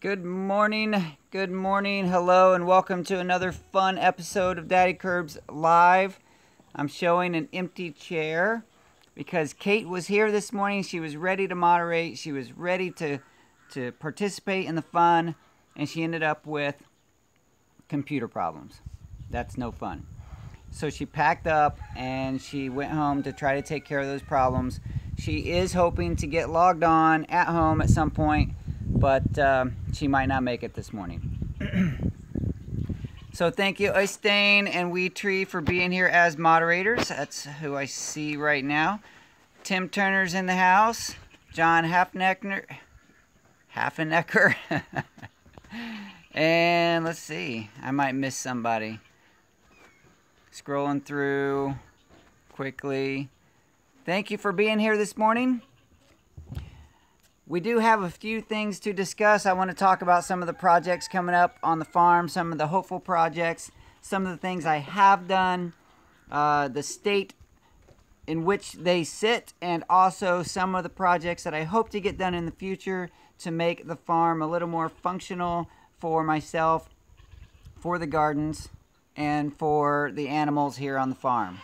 Good morning, hello, and welcome to another fun episode of Daddykirbs Live. I'm showing an empty chair because Kate was here this morning. She was ready to moderate. She was ready to participate in the fun, and she ended up with computer problems. That's no fun. So she packed up and she went home to try to take care of those problems. She is hoping to get logged on at home at some point, but she might not make it this morning. So thank you, Øystein and Wee Tree, for being here as moderators. That's who I see right now. Tim Turner's in the house. John Hafenecker. And let's see. I might miss somebody. Scrolling through quickly. Thank you for being here this morning. We do have a few things to discuss. I want to talk about some of the projects coming up on the farm, some of the hopeful projects, some of the things I have done, the state in which they sit, and also some of the projects that I hope to get done in the future to make the farm a little more functional for myself, for the gardens, and for the animals here on the farm.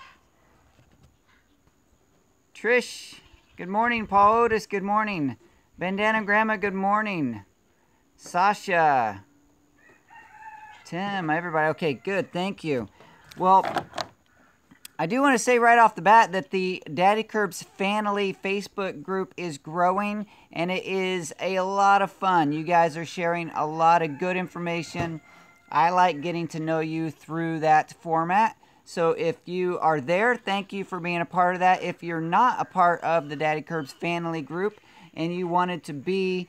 Trish, good morning. Paul Otis, good morning. Bandana Grandma, good morning. Sasha. Tim, everybody. Okay, good. Thank you. Well, I do want to say right off the bat that the Daddykirbs family Facebook group is growing, and it is a lot of fun. You guys are sharing a lot of good information. I like getting to know you through that format. So if you are there, thank you for being a part of that. If you're not a part of the Daddykirbs family group, and you wanted to be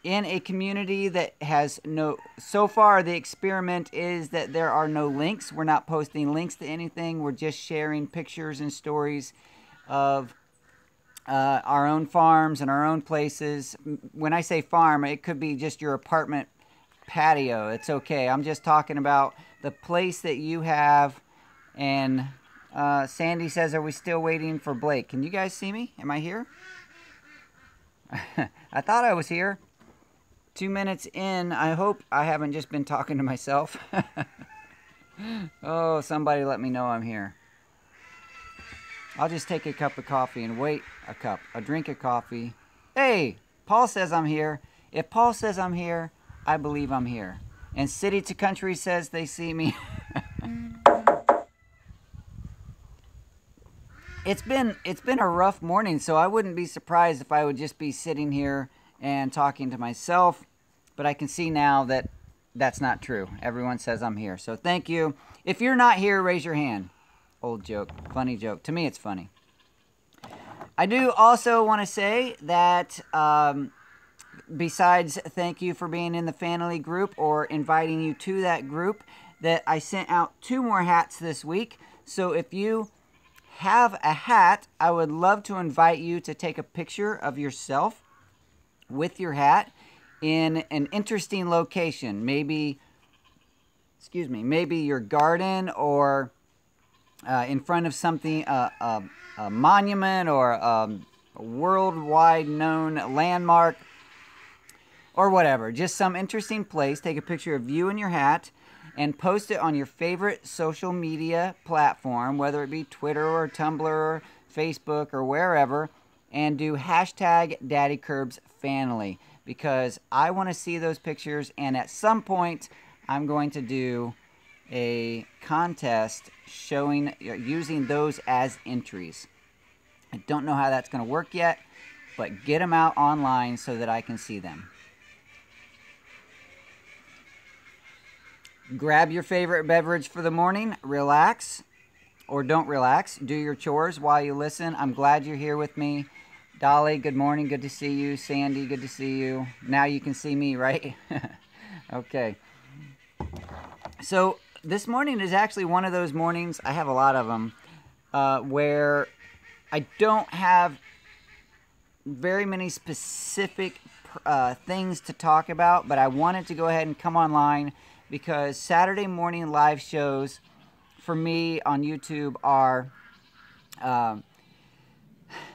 in a community that has no, so far the experiment is that there are no links. We're not posting links to anything. We're just sharing pictures and stories of our own farms and our own places. When I say farm, it could be just your apartment patio. It's okay. I'm just talking about the place that you have. And Sandy says, are we still waiting for Blake? Can you guys see me? Am I here? I thought I was here. 2 minutes in. I hope I haven't just been talking to myself. Oh, somebody let me know I'm here. I'll just take a cup of coffee and wait a drink of coffee. Hey, Paul says I'm here. If Paul says I'm here, I believe I'm here. And City to Country says they see me. It's been a rough morning, so I wouldn't be surprised if I would just be sitting here and talking to myself. But I can see now that that's not true. Everyone says I'm here. So thank you. If you're not here, raise your hand. Old joke. Funny joke. To me, it's funny. I do also want to say that besides thank you for being in the family group or inviting you to that group, that I sent out 2 more hats this week. So if you have a hat, I would love to invite you to take a picture of yourself with your hat in an interesting location. Maybe your garden, or in front of something, a monument, or a worldwide known landmark, or whatever. Just some interesting place. Take a picture of you and your hat and post it on your favorite social media platform, whether it be Twitter or Tumblr or Facebook or wherever, and do hashtag DaddyKirbsFamily, because I want to see those pictures, and at some point I'm going to do a contest showing, using those as entries. I don't know how that's going to work yet, but get them out online so that I can see them. Grab your favorite beverage for the morning, relax, or don't relax. Do your chores while you listen. I'm glad you're here with me. Dolly, good morning, good to see you. Sandy, good to see you. Now you can see me, right? Okay. So this morning is actually one of those mornings, I have a lot of them, where I don't have very many specific things to talk about, but I wanted to go ahead and come online because Saturday morning live shows for me on YouTube are,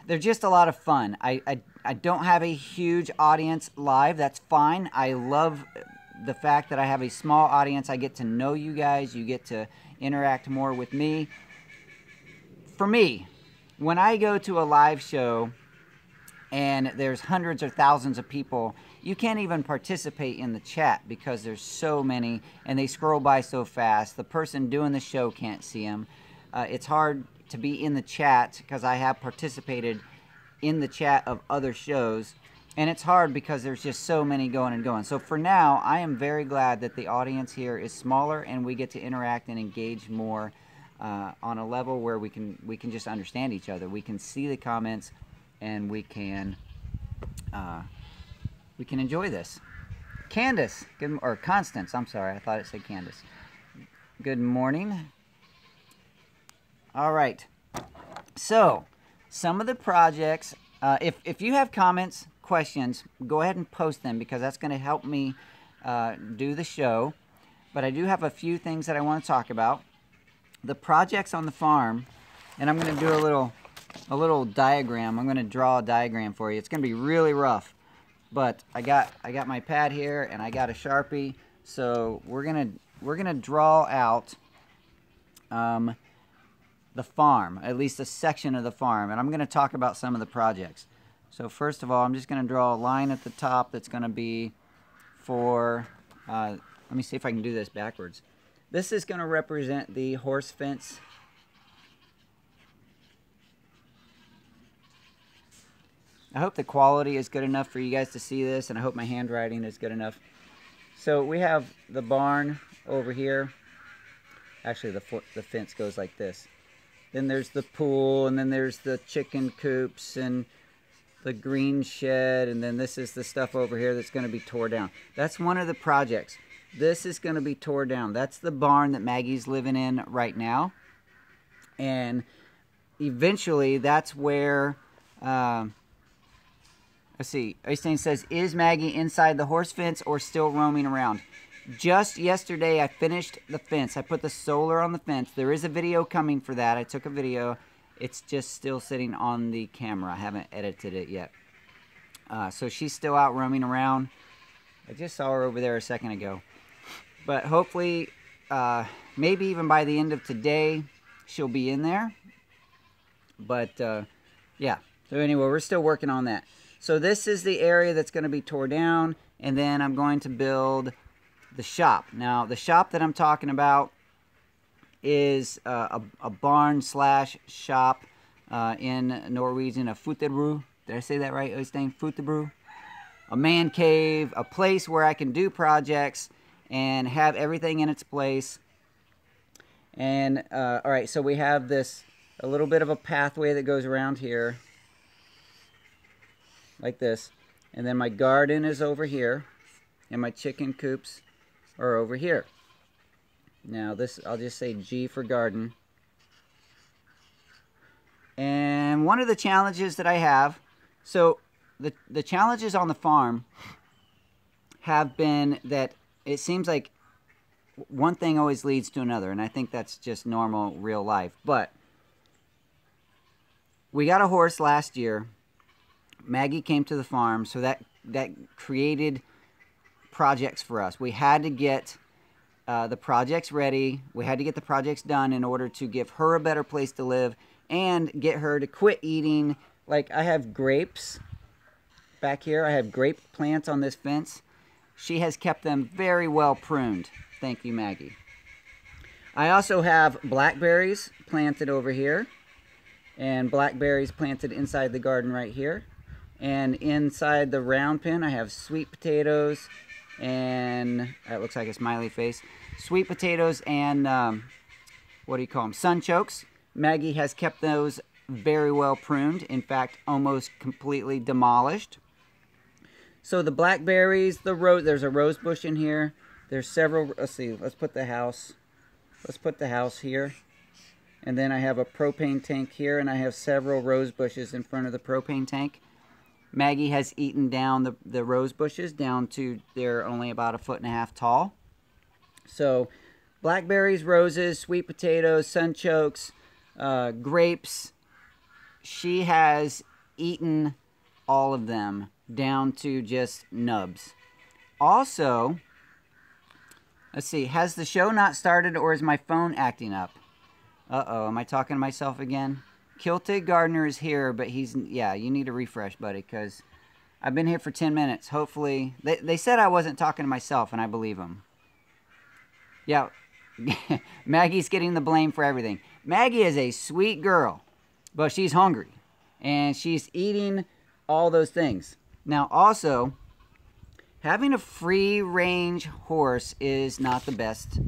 they're just a lot of fun. I I don't have a huge audience live. That's fine. I love the fact that I have a small audience. I get to know you guys. You get to interact more with me. For me, when I go to a live show and there's hundreds or thousands of people, you can't even participate in the chat because there's so many and they scroll by so fast. The person doing the show can't see them. It's hard to be in the chat because I have participated in the chat of other shows, and it's hard because there's just so many going and going. So for now, I am very glad that the audience here is smaller and we get to interact and engage more on a level where we can just understand each other. We can see the comments and we can enjoy this. Candace, or Constance, I'm sorry, I thought it said Candace. Good morning. All right, so some of the projects, if you have comments, questions, go ahead and post them because that's going to help me do the show. But I do have a few things that I want to talk about. The projects on the farm, and I'm going to do a little diagram. I'm going to draw a diagram for you. It's going to be really rough, but I got my pad here and I got a Sharpie, so we're gonna draw out the farm, at least a section of the farm, and I'm going to talk about some of the projects. So first of all, I'm just going to draw a line at the top that's going to be for, let me see if I can do this backwards. This is going to represent the horse fence. I hope the quality is good enough for you guys to see this, and I hope my handwriting is good enough. So we have the barn over here. Actually, the fence goes like this. Then there's the pool, and then there's the chicken coops and the green shed, and then this is the stuff over here that's going to be tore down. That's one of the projects. This is going to be tore down. That's the barn that Maggie's living in right now. And eventually, that's where, let's see, Øystein says, is Maggie inside the horse fence or still roaming around? Just yesterday, I finished the fence. I put the solar on the fence. There is a video coming for that. I took a video. It's just still sitting on the camera. I haven't edited it yet. So she's still out roaming around. I just saw her over there a second ago. But hopefully, maybe even by the end of today, she'll be in there. But, yeah. So anyway, we're still working on that. So this is the area that's going to be tore down. And then I'm going to build the shop. Now, the shop that I'm talking about is a barn slash shop in Norwegian, a futebro. Did I say that right, Øystein? Futebro? A man cave, a place where I can do projects and have everything in its place. And, all right, so we have this, a little bit of a pathway that goes around here, like this. And then my garden is over here, and my chicken coops are over here. Now this, I'll just say G for garden. And one of the challenges that I have, so the challenges on the farm have been that it seems like one thing always leads to another, and I think that's just normal real life. But we got a horse last year. Maggie came to the farm, so that created projects for us. We had to get the projects ready. We had to get the projects done in order to give her a better place to live and get her to quit eating. Like, I have grapes back here. I have grape plants on this fence. She has kept them very well pruned. Thank you, Maggie. I also have blackberries planted over here, and blackberries planted inside the garden right here. And inside the round pen, I have sweet potatoes, and that looks like a smiley face. Sweet potatoes and, what do you call them? Sunchokes. Maggie has kept those very well pruned. In fact, almost completely demolished. So the blackberries, the rose, there's a rose bush in here. There's several, let's see, let's put the house here. And then I have a propane tank here, and I have several rose bushes in front of the propane tank. Maggie has eaten down the rose bushes down to they're only about 1.5 feet tall. So blackberries, roses, sweet potatoes, sunchokes, grapes. She has eaten all of them down to just nubs. Also, let's see, has the show not started or is my phone acting up? Uh-oh, am I talking to myself again? Kilted Gardner is here, but yeah, you need to refresh, buddy, because I've been here for 10 minutes. Hopefully, they said I wasn't talking to myself, and I believe them. Yeah, Maggie's getting the blame for everything. Maggie is a sweet girl, but she's hungry, and she's eating all those things. Now, also, having a free-range horse is not the best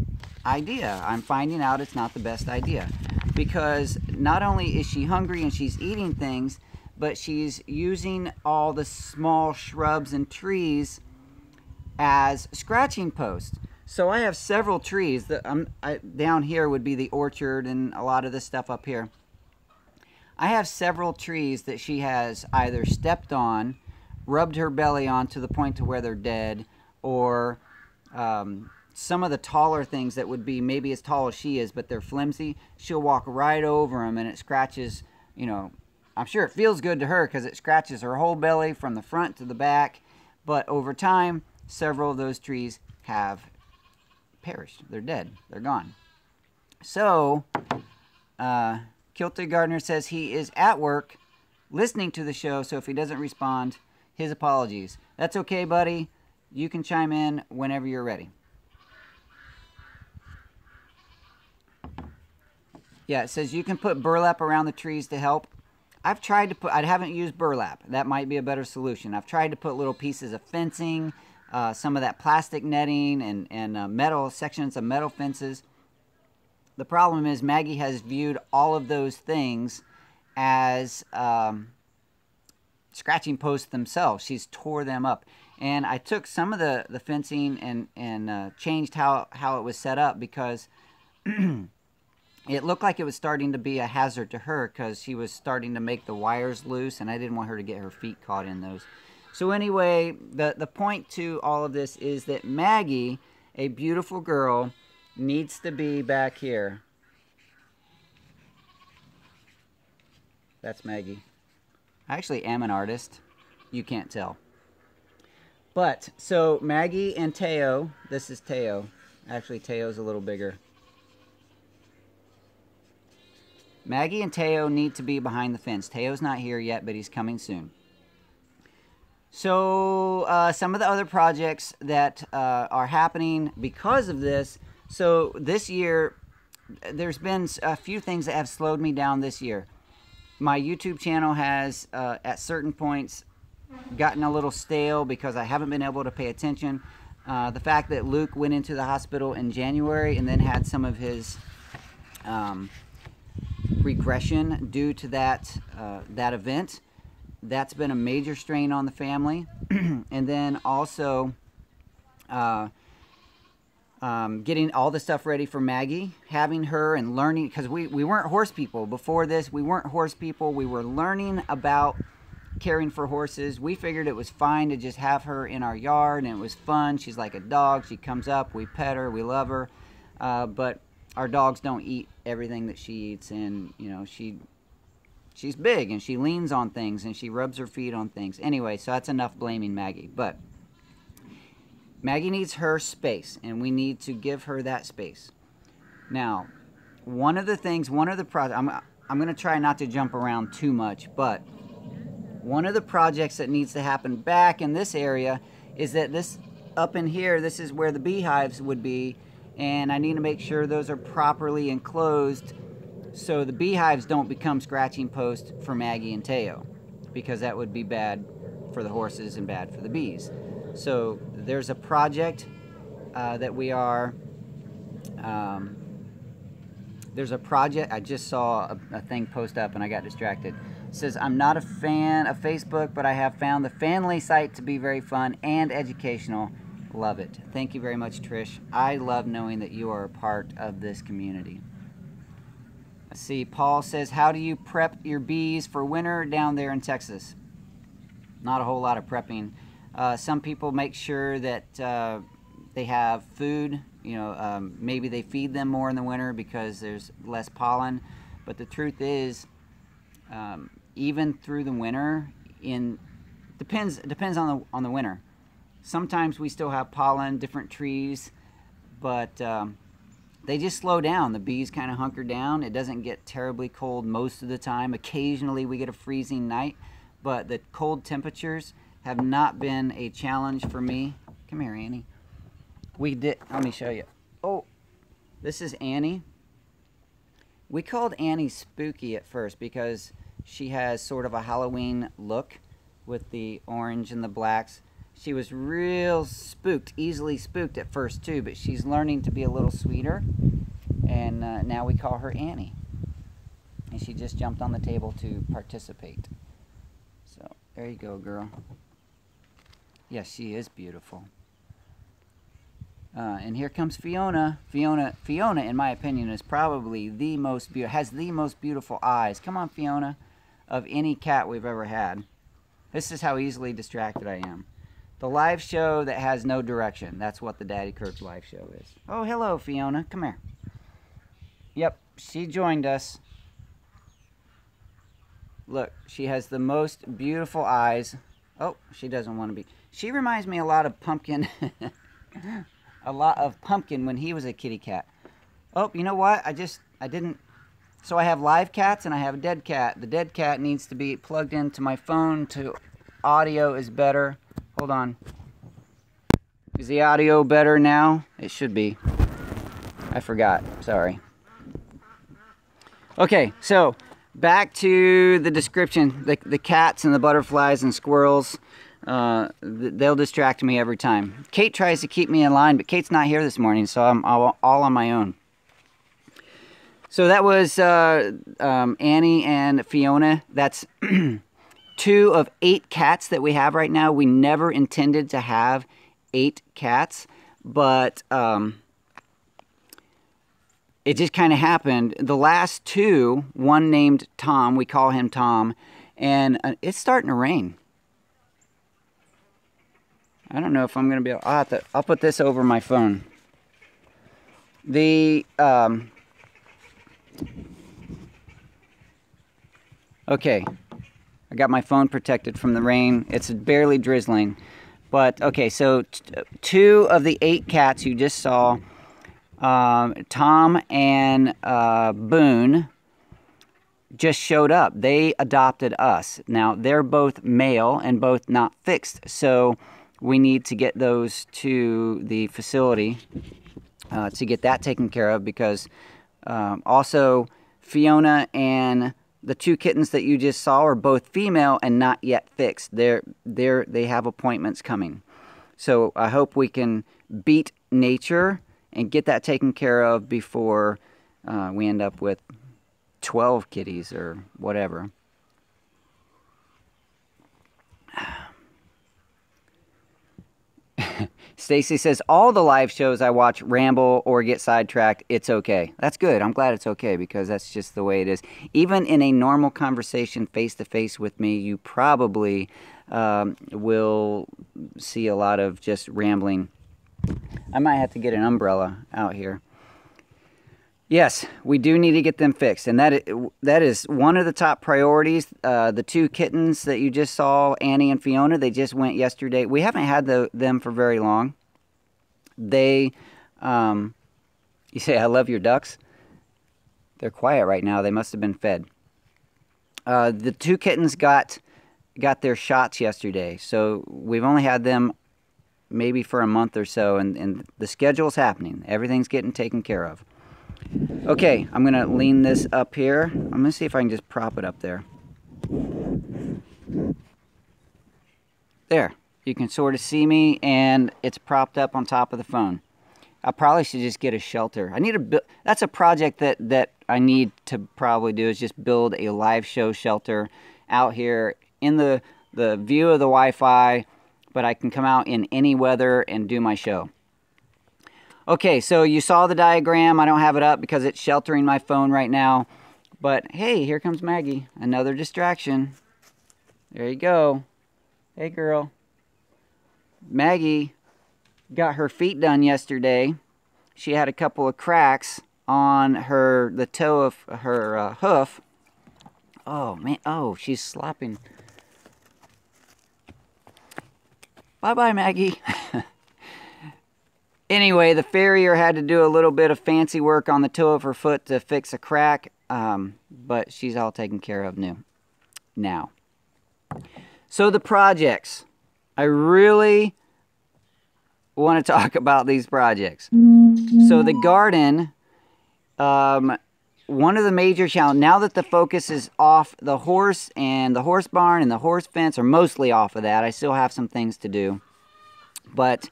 idea. I'm finding out it's not the best idea, because not only is she hungry and she's eating things, but she's using all the small shrubs and trees as scratching posts. So I have several trees that down here would be the orchard and a lot of this stuff up here. I have several trees that she has either stepped on, rubbed her belly on to the point to where they're dead, or some of the taller things that would be maybe as tall as she is, but they're flimsy. She'll walk right over them and it scratches, you know, I'm sure it feels good to her because it scratches her whole belly from the front to the back. But over time, several of those trees have perished. They're dead. They're gone. So, Kilted Gardner says he is at work listening to the show, so if he doesn't respond, his apologies. That's okay, buddy. You can chime in whenever you're ready. Yeah, it says you can put burlap around the trees to help. I've tried to put, I haven't used burlap. That might be a better solution. I've tried to put little pieces of fencing, some of that plastic netting and metal, sections of metal fences. The problem is Maggie has viewed all of those things as scratching posts themselves. She's tore them up. And I took some of the fencing and changed how it was set up because it looked like it was starting to be a hazard to her because she was starting to make the wires loose, and I didn't want her to get her feet caught in those. So anyway, the point to all of this is that Maggie, a beautiful girl, needs to be back here. That's Maggie. I actually am an artist. You can't tell. But, so Maggie and Teo, this is Teo. Actually, Teo's a little bigger. Maggie and Teo need to be behind the fence. Teo's not here yet, but he's coming soon. So, some of the other projects that are happening because of this. So, this year, there's been a few things that have slowed me down this year. My YouTube channel has, at certain points, gotten a little stale because I haven't been able to pay attention. The fact that Luke went into the hospital in January and then had some of his regression due to that event, that's been a major strain on the family. And then also getting all the stuff ready for Maggie, having her and learning, because we weren't horse people before this. We weren't horse people. We were learning about caring for horses. We figured it was fine to just have her in our yard, and it was fun. She's like a dog. She comes up, we pet her, we love her, but our dogs don't eat everything that she eats, and you know, she's big and she leans on things and she rubs her feet on things. Anyway, so that's enough blaming Maggie. But Maggie needs her space, and we need to give her that space. Now, one of the projects, I'm going to try not to jump around too much, but one of the projects that needs to happen back in this area is that this, up in here, this is where the beehives would be, and I need to make sure those are properly enclosed so the beehives don't become scratching posts for Maggie and Teo, because that would be bad for the horses and bad for the bees. So there's a project that we are, there's a project, I just saw a thing post up and I got distracted. It says, I'm not a fan of Facebook, but I have found the family site to be very fun and educational. Love it. Thank you very much, Trish. I love knowing that you are a part of this community. Let's see, Paul says, how do you prep your bees for winter down there in Texas? Not a whole lot of prepping. Some people make sure that they have food. You know, maybe they feed them more in the winter because there's less pollen. But the truth is, even through the winter, in Depends on the winter. Sometimes we still have pollen, different trees, but they just slow down. The bees kind of hunker down. It doesn't get terribly cold most of the time. Occasionally we get a freezing night, but the cold temperatures have not been a challenge for me. Come here, Annie. Let me show you. Oh, this is Annie. We called Annie Spooky at first because she has sort of a Halloween look with the orange and the blacks. She was real spooked, easily spooked at first too, but she's learning to be a little sweeter, and now we call her Annie. And she just jumped on the table to participate. So there you go, girl. Yes, she is beautiful. And here comes Fiona. Fiona, in my opinion, is probably the most has the most beautiful eyes. Come on, Fiona, of any cat we've ever had. This is how easily distracted I am. The live show that has no direction. That's what the Daddykirbs live show is. Oh, hello, Fiona. Come here. Yep, she joined us. Look, she has the most beautiful eyes. Oh, she doesn't want to be. She reminds me a lot of Pumpkin. A lot of Pumpkin when he was a kitty cat. Oh, you know what? I didn't. So I have live cats and I have a dead cat. The dead cat needs to be plugged into my phone to audio is better. Hold on. Is the audio better now? It should be. I forgot. Sorry. Okay, so back to the description. The cats and the butterflies and squirrels, they'll distract me every time. Kate tries to keep me in line, but Kate's not here this morning, so I'm all on my own. So that was Annie and Fiona. That's 2 of 8 cats that we have right now. We never intended to have 8 cats, but it just kind of happened. The last 2, one named Tom, we call him Tom, and it's starting to rain. I don't know if I'm going to be able... I'll put this over my phone. Okay. I got my phone protected from the rain. It's barely drizzling. But, okay, so 2 of the 8 cats you just saw, Tom and Boone, just showed up. They adopted us. Now, they're both male and both not fixed, so we need to get those to the facility to get that taken care of, because also Fiona and the 2 kittens that you just saw are both female and not yet fixed. They have appointments coming. So I hope we can beat nature and get that taken care of before we end up with 12 kitties or whatever. Stacy says, all the live shows I watch ramble or get sidetracked. It's okay. That's good. I'm glad it's okay, because that's just the way it is. Even in a normal conversation face-to-face with me, you probably will see a lot of just rambling. I might have to get an umbrella out here. Yes, we do need to get them fixed, and that is one of the top priorities. The 2 kittens that you just saw, Annie and Fiona, they just went yesterday. We haven't had them for very long. You say, I love your ducks? They're quiet right now. They must have been fed. The 2 kittens got their shots yesterday, so we've only had them maybe for a month or so, and the schedule's happening. Everything's getting taken care of. Okay, I'm going to lean this up here. I'm going to see if I can just prop it up there. There. You can sort of see me, and it's propped up on top of the phone. I probably should just get a shelter. That's a project that I need to probably do, is just build a live show shelter out here in the view of the Wi-Fi, but I can come out in any weather and do my show. Okay, so you saw the diagram. I don't have it up because it's sheltering my phone right now. But hey, here comes Maggie. Another distraction. There you go. Hey, girl. Maggie got her feet done yesterday. She had a couple of cracks on the toe of her hoof. Oh, man. Oh, she's slopping. Bye-bye, Maggie. Anyway, the farrier had to do a little bit of fancy work on the toe of her foot to fix a crack, but she's all taken care of now. So the projects. I really want to talk about these projects. So the garden, one of the major challenges, now that the focus is off the horse and the horse barn and the horse fence, or mostly off of that, I still have some things to do. But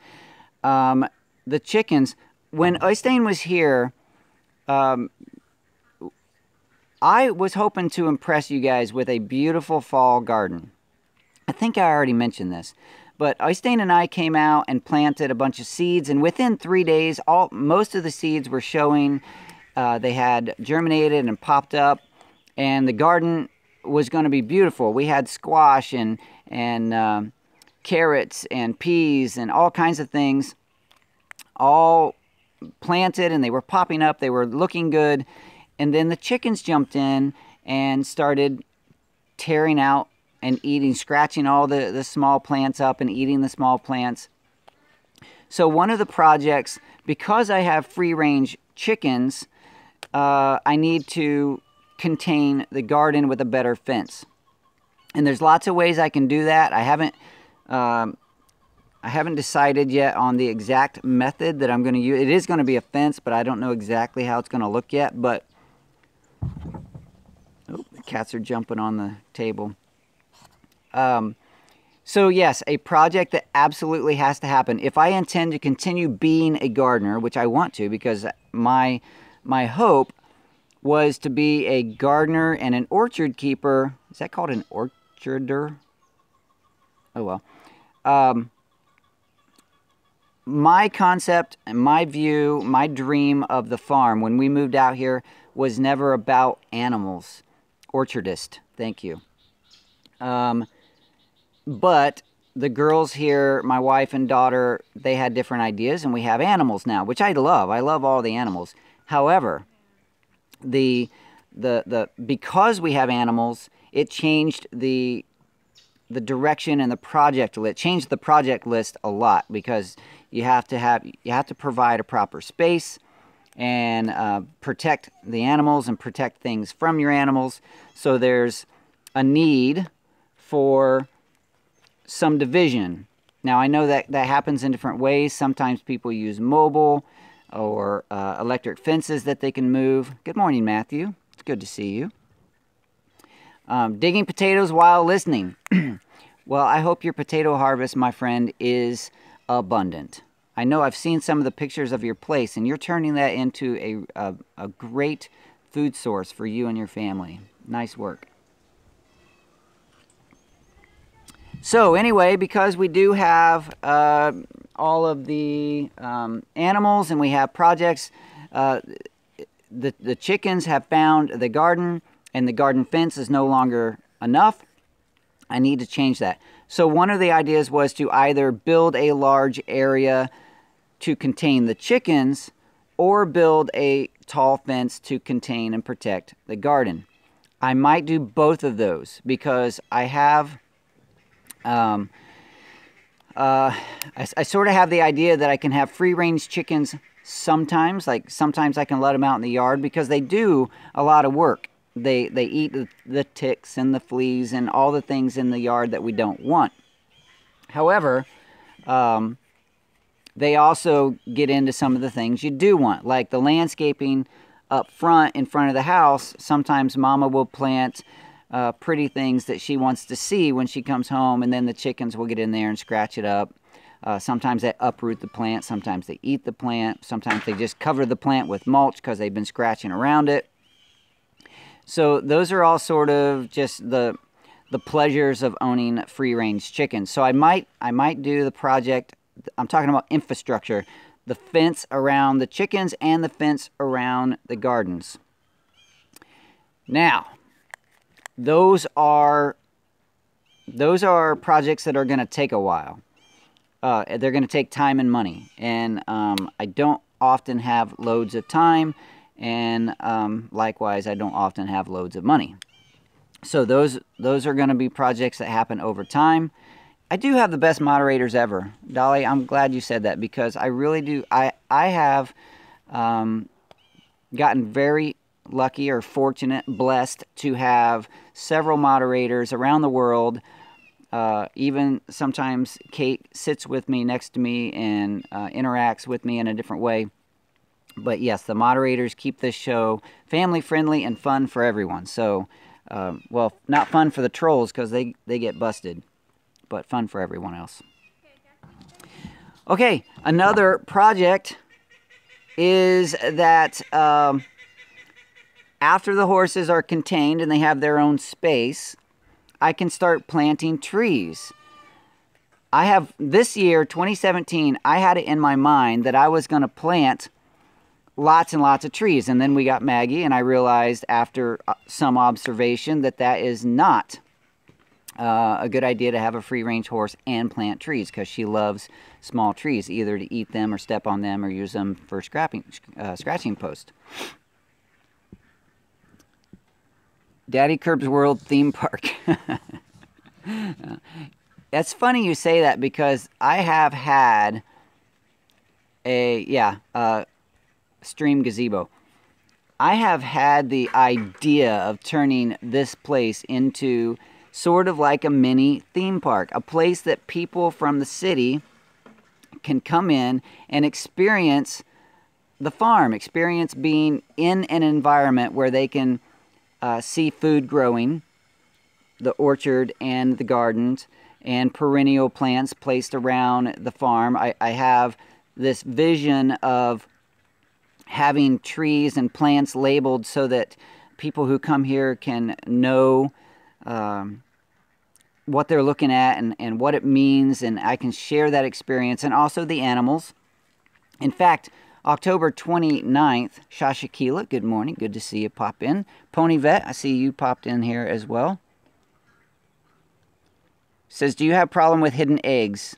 the chickens, when Øystein was here, I was hoping to impress you guys with a beautiful fall garden. I think I already mentioned this, but Øystein and I came out and planted a bunch of seeds, and within 3 days, most of the seeds were showing. They had germinated and popped up, and the garden was going to be beautiful. We had squash and carrots and peas and all kinds of things, all planted, and they were popping up. They were looking good. And then the chickens jumped in and started tearing out and eating, scratching all the small plants up and eating the small plants. So one of the projects, because I have free-range chickens, I need to contain the garden with a better fence. And there's lots of ways I can do that. I haven't decided yet on the exact method that I'm going to use. It is going to be a fence, but I don't know exactly how it's going to look yet. But oh, the cats are jumping on the table. So yes, a project that absolutely has to happen. If I intend to continue being a gardener, which I want to, because my hope was to be a gardener and an orchard keeper. Is that called an orcharder? Oh well. My concept and my view, my dream of the farm when we moved out here was never about animals. Orchardist, thank you. But the girls here, my wife and daughter, they had different ideas, and we have animals now, which I love. I love all the animals. However, because we have animals, it changed the direction and the project list. It changed the project list a lot, because you have to provide a proper space and protect the animals and protect things from your animals. So there's a need for some division. Now I know that happens in different ways. Sometimes people use mobile or electric fences that they can move. Good morning, Matthew. It's good to see you. Digging potatoes while listening. Well, I hope your potato harvest, my friend, is abundant. I know I've seen some of the pictures of your place, and you're turning that into a great food source for you and your family. Nice work. So anyway, because we do have all of the animals and we have projects, the chickens have found the garden, and the garden fence is no longer enough. I need to change that. So one of the ideas was to either build a large area to contain the chickens, or build a tall fence to contain and protect the garden. I might do both of those, because I have I sort of have the idea that I can have free-range chickens sometimes. Like sometimes I can let them out in the yard, because they do a lot of work. They eat the ticks and the fleas and all the things in the yard that we don't want. However, they also get into some of the things you do want, like the landscaping up front, in front of the house. Sometimes Mama will plant pretty things that she wants to see when she comes home, and then the chickens will get in there and scratch it up. Sometimes they uproot the plant, sometimes they eat the plant, sometimes they just cover the plant with mulch because they've been scratching around it. So those are all sort of just the pleasures of owning free-range chickens. So I might do the project. I'm talking about infrastructure, the fence around the chickens and the fence around the gardens. Now, those are projects that are going to take a while. They're going to take time and money, and I don't often have loads of time, and likewise, I don't often have loads of money. So those are going to be projects that happen over time, I do have the best moderators ever. Dolly, I'm glad you said that, because I really do. I have gotten very lucky or fortunate, blessed to have several moderators around the world. Even sometimes Kate sits with me next to me and interacts with me in a different way. But yes, the moderators keep this show family friendly and fun for everyone. So, well, not fun for the trolls because they get busted, but fun for everyone else. Okay, another project is that after the horses are contained and they have their own space, I can start planting trees. I have, this year, 2017, I had it in my mind that I was going to plant lots and lots of trees. And then we got Maggie, and I realized after some observation that that is not a good idea to have a free-range horse and plant trees, because she loves small trees, either to eat them or step on them or use them for scratching post. Daddykirbs World Theme Park. It's funny you say that, because I have had a stream gazebo. I have had the idea of turning this place into sort of like a mini theme park, a place that people from the city can come in and experience the farm, experience being in an environment where they can see food growing, the orchard and the gardens, and perennial plants placed around the farm. I have this vision of having trees and plants labeled so that people who come here can know what they're looking at and what it means, and I can share that experience, and also the animals. In fact, October 29th, Shashakila, good morning, good to see you pop in. Pony Vet, I see you popped in here as well. Says, do you have a problem with hidden eggs?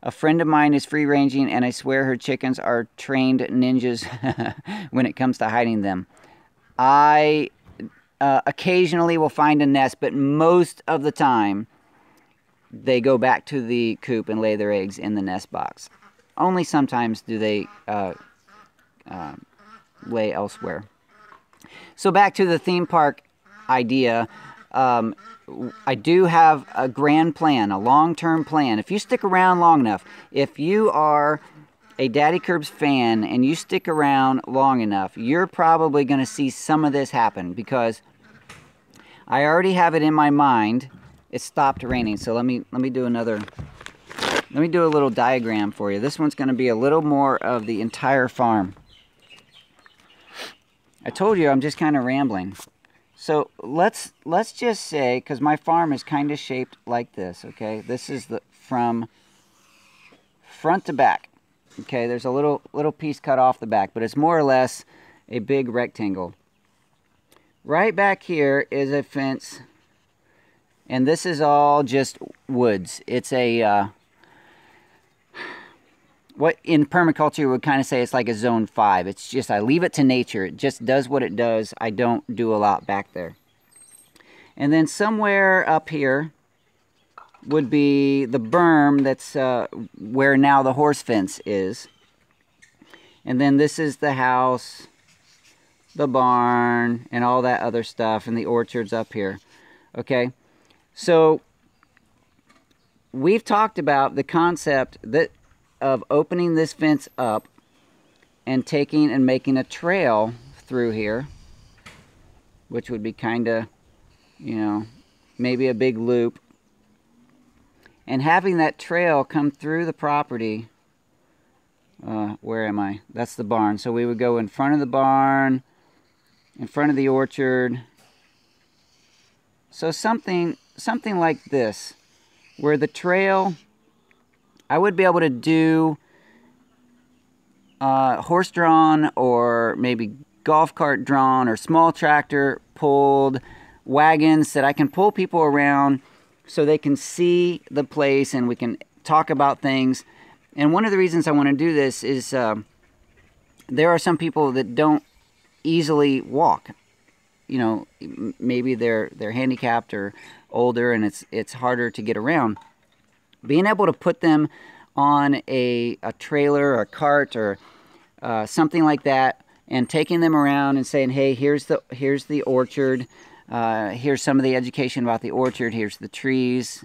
A friend of mine is free-ranging, and I swear her chickens are trained ninjas when it comes to hiding them. I occasionally will find a nest, but most of the time they go back to the coop and lay their eggs in the nest box. Only sometimes do they lay elsewhere. So back to the theme park idea. I do have a grand plan, a long-term plan. If you stick around long enough, if you are a Daddykirbs fan and you stick around long enough, you're probably going to see some of this happen, because I already have it in my mind. It stopped raining, so let me do another. Let me do a little diagram for you. This one's going to be a little more of the entire farm. I told you I'm just kind of rambling. So let's just say, because my farm is kind of shaped like this, okay? This is from front to back. Okay, there's a little piece cut off the back, but it's more or less a big rectangle. Right back here is a fence, and this is all just woods. It's a what in permaculture we would kind of say it's like a zone 5. It's just, I leave it to nature. It just does what it does. I don't do a lot back there. And then somewhere up here would be the berm that's where now the horse fence is. And then this is the house, the barn, and all that other stuff, and the orchard's up here. Okay? So we've talked about the concept of opening this fence up and taking and making a trail through here, which would be kind of, you know, maybe a big loop, and having that trail come through the property. Where am I? That's the barn. So we would go in front of the barn, in front of the orchard. So something like this, where the trail, I would be able to do horse-drawn or maybe golf cart drawn or small tractor pulled wagons that I can pull people around so they can see the place and we can talk about things. And one of the reasons I want to do this is there are some people that don't easily walk. You know, maybe they're handicapped or older, and it's harder to get around. Being able to put them on a trailer or a cart or something like that, and taking them around and saying, hey, here's the orchard, here's some of the education about the orchard, here's the trees,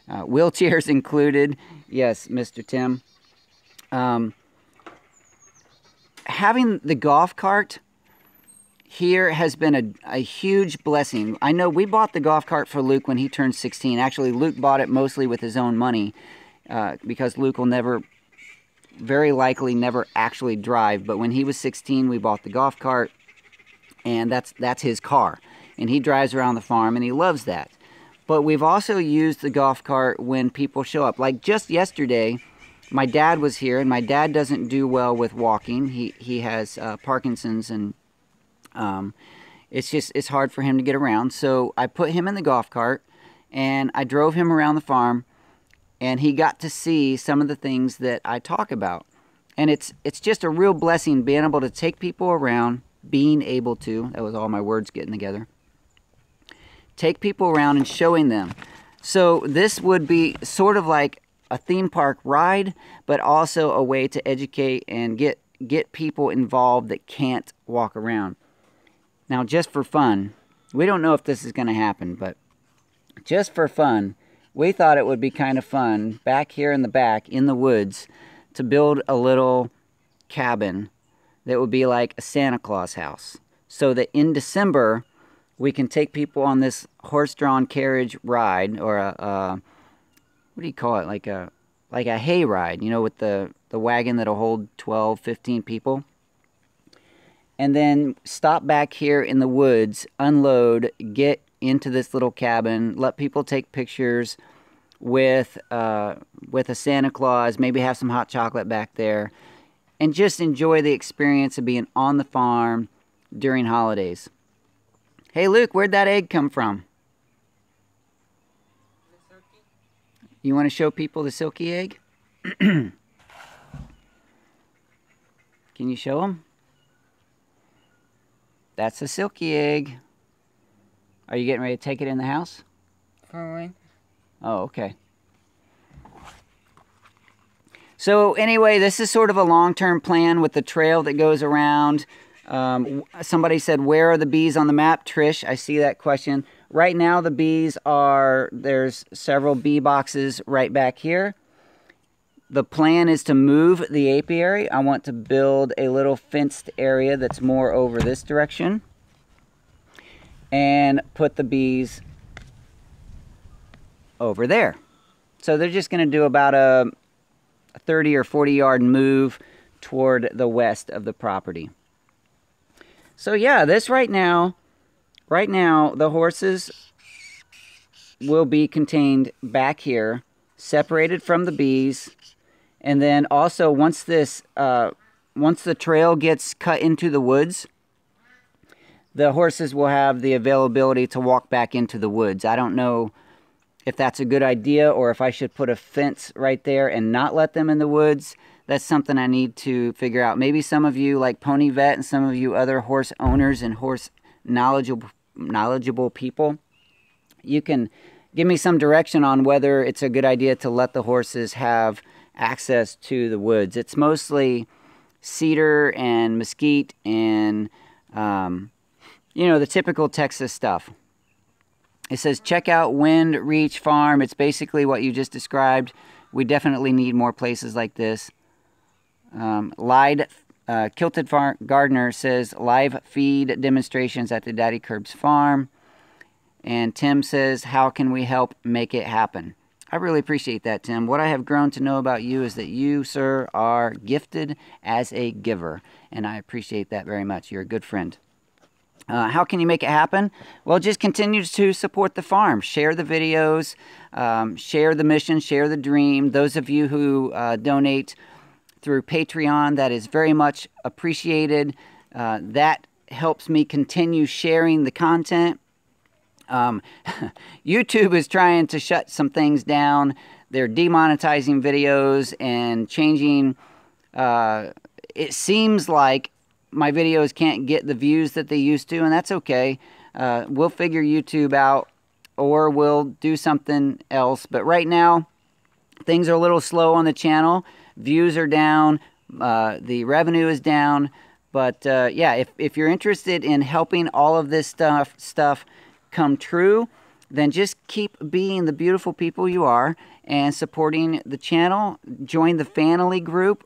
wheelchairs included. Yes, Mr. Tim. Having the golf cart here has been a huge blessing. I know we bought the golf cart for Luke when he turned 16. Actually, Luke bought it mostly with his own money because Luke will very likely never actually drive. But when he was 16, we bought the golf cart, and that's his car. And he drives around the farm, and he loves that. But we've also used the golf cart when people show up. Like just yesterday, my dad was here, and my dad doesn't do well with walking. He has Parkinson's, and it's hard for him to get around. So I put him in the golf cart, and I drove him around the farm, and he got to see some of the things that I talk about. And it's just a real blessing being able to take people around, that was all my words getting together, take people around and showing them. So this would be sort of like a theme park ride, but also a way to educate and get people involved that can't walk around. Now, just for fun, we don't know if this is going to happen, but just for fun, we thought it would be kind of fun back here in the back in the woods to build a little cabin that would be like a Santa Claus house, so that in December we can take people on this horse-drawn carriage ride, or what do you call it, like a hay ride, you know, with the wagon that'll hold 12, 15 people. And then stop back here in the woods, unload, get into this little cabin, let people take pictures with a Santa Claus, maybe have some hot chocolate back there, and just enjoy the experience of being on the farm during holidays. Hey Luke, where'd that egg come from? You want to show people the silky egg? Can you show them? That's a silky egg. Are you getting ready to take it in the house? Probably. Oh, okay. So anyway, this is sort of a long-term plan with the trail that goes around. Somebody said, where are the bees on the map? Trish, I see that question. Right now the bees there's several bee boxes right back here. The plan is to move the apiary. I want to build a little fenced area that's more over this direction, and put the bees over there. So they're just going to do about a 30 or 40 yard move toward the west of the property. So yeah, this right now the horses will be contained back here, separated from the bees. And then also once the trail gets cut into the woods, the horses will have the availability to walk back into the woods. I don't know if that's a good idea, or if I should put a fence right there and not let them in the woods. That's something I need to figure out. Maybe some of you, like Pony Vet, and some of you other horse owners and horse knowledgeable people, you can give me some direction on whether it's a good idea to let the horses have access to the woods. It's mostly cedar and mesquite and you know, the typical Texas stuff. It says, check out Wind Reach Farm. It's basically what you just described. We definitely need more places like this. Kilted Gardener says, live feed demonstrations at the Daddykirbs farm. And Tim says, how can we help make it happen? I really appreciate that, Tim. What I have grown to know about you is that you, sir, are gifted as a giver. And I appreciate that very much. You're a good friend. How can you make it happen? Well, just continue to support the farm. Share the videos, share the mission, share the dream. Those of you who donate through Patreon, that is very much appreciated. That helps me continue sharing the content. YouTube is trying to shut some things down. They're demonetizing videos and changing. It seems like my videos can't get the views that they used to, and that's okay. We'll figure YouTube out, or we'll do something else. But right now, things are a little slow on the channel. Views are down. The revenue is down. But yeah, if you're interested in helping all of this stuff come true, then just keep being the beautiful people you are and supporting the channel. Join the family group.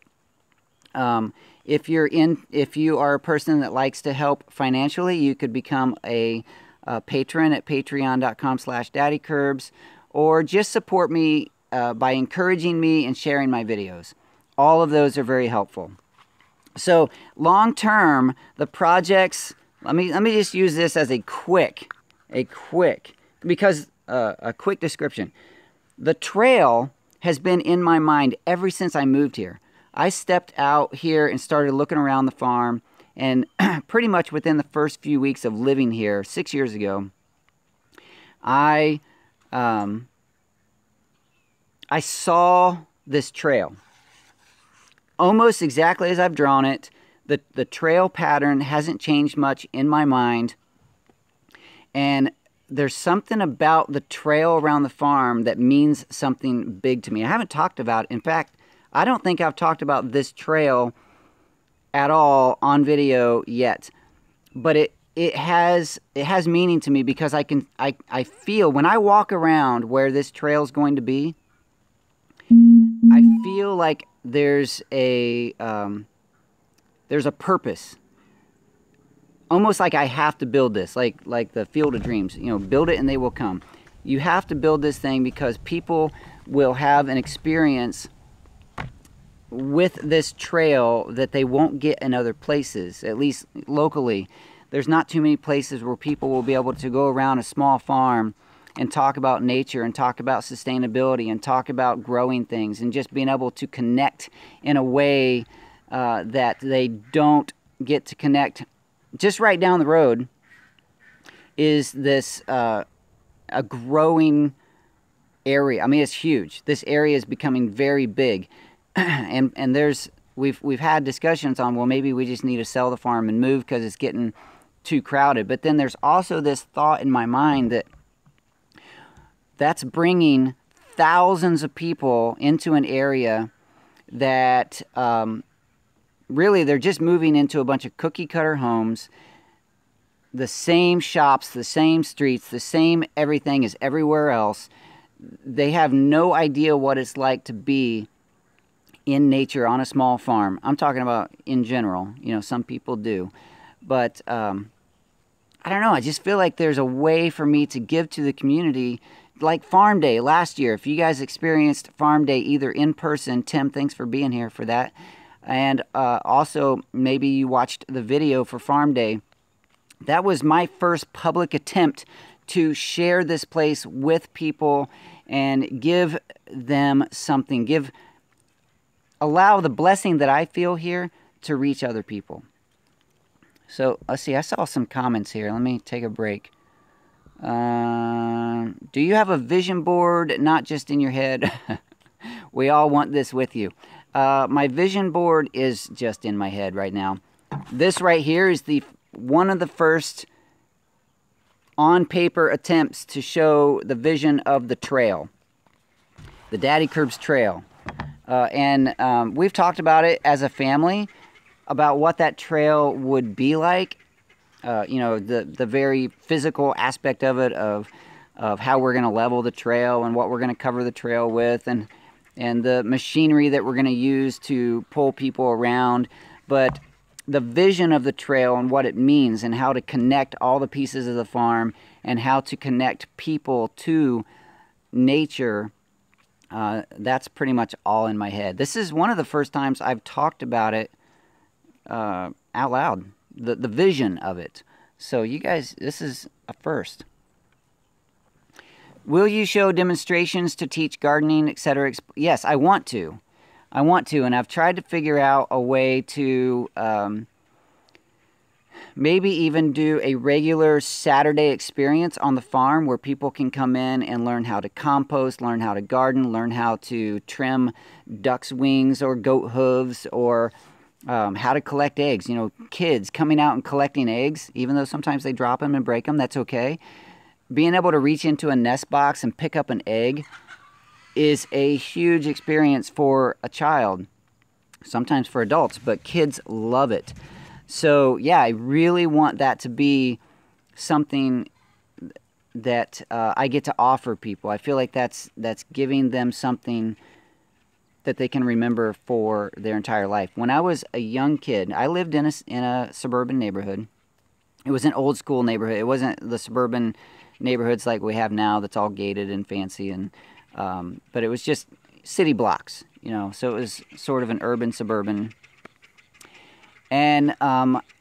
If you are a person that likes to help financially, you could become a patron at patreon.com/daddykirbs, or just support me by encouraging me and sharing my videos. All of those are very helpful. So long term, the projects, let me just use this as a quick description. The trail has been in my mind ever since I moved here. I stepped out here and started looking around the farm, and pretty much within the first few weeks of living here 6 years ago, I saw this trail almost exactly as I've drawn it. The trail pattern hasn't changed much in my mind, and there's something about the trail around the farm that means something big to me. I haven't talked about it. In fact, I don't think I've talked about this trail at all on video yet, but it has meaning to me because I feel when I walk around where this trail is going to be, I feel like there's a purpose. Almost like I have to build this, like the Field of Dreams. You know, build it and they will come. You have to build this thing because people will have an experience with this trail that they won't get in other places, at least locally. There's not too many places where people will be able to go around a small farm and talk about nature and talk about sustainability and talk about growing things and just being able to connect in a way that they don't get to connect. Just right down the road is this a growing area. I mean, it's huge. This area is becoming very big. and we've had discussions on, well, maybe we just need to sell the farm and move because it's getting too crowded. But then there's also this thought in my mind that that's bringing thousands of people into an area that really they're just moving into a bunch of cookie cutter homes, the same shops, the same streets, the same everything as everywhere else. They have no idea what it's like to be in nature on a small farm. I'm talking about in general. You know, some people do. But I don't know. I just feel like there's a way for me to give to the community, like Farm Day last year. If you guys experienced Farm Day either in person, Tim, thanks for being here for that. And also, maybe you watched the video for Farm Day. That was my first public attempt to share this place with people and give them something. Allow the blessing that I feel here to reach other people. So, let's see. I saw some comments here. Let me take a break. Do you have a vision board, not just in your head? We all want this with you. My vision board is just in my head right now. This right here is one of the first on-paper attempts to show the vision of the trail. The Daddykirbs Trail. And we've talked about it as a family, about what that trail would be like. You know, the very physical aspect of it, of how we're going to level the trail and what we're going to cover the trail with, and the machinery that we're going to use to pull people around. But the vision of the trail and what it means and how to connect all the pieces of the farm and how to connect people to nature, that's pretty much all in my head. This is one of the first times I've talked about it out loud, the vision of it. So you guys, this is a first. Will you show demonstrations to teach gardening, etc.? Yes, I want to. And I've tried to figure out a way to maybe even do a regular Saturday experience on the farm where people can come in and learn how to compost, learn how to garden, learn how to trim duck's wings or goat hooves, or how to collect eggs. You know, kids coming out and collecting eggs, even though sometimes they drop them and break them, that's okay. Being able to reach into a nest box and pick up an egg is a huge experience for a child, sometimes for adults, but kids love it. So yeah, I really want that to be something that I get to offer people. I feel like that's giving them something that they can remember for their entire life. When I was a young kid, I lived in a suburban neighborhood. It was an old school neighborhood. It wasn't the suburban neighborhoods like we have now that's all gated and fancy, and but it was just city blocks, you know, so it was sort of an urban suburban. And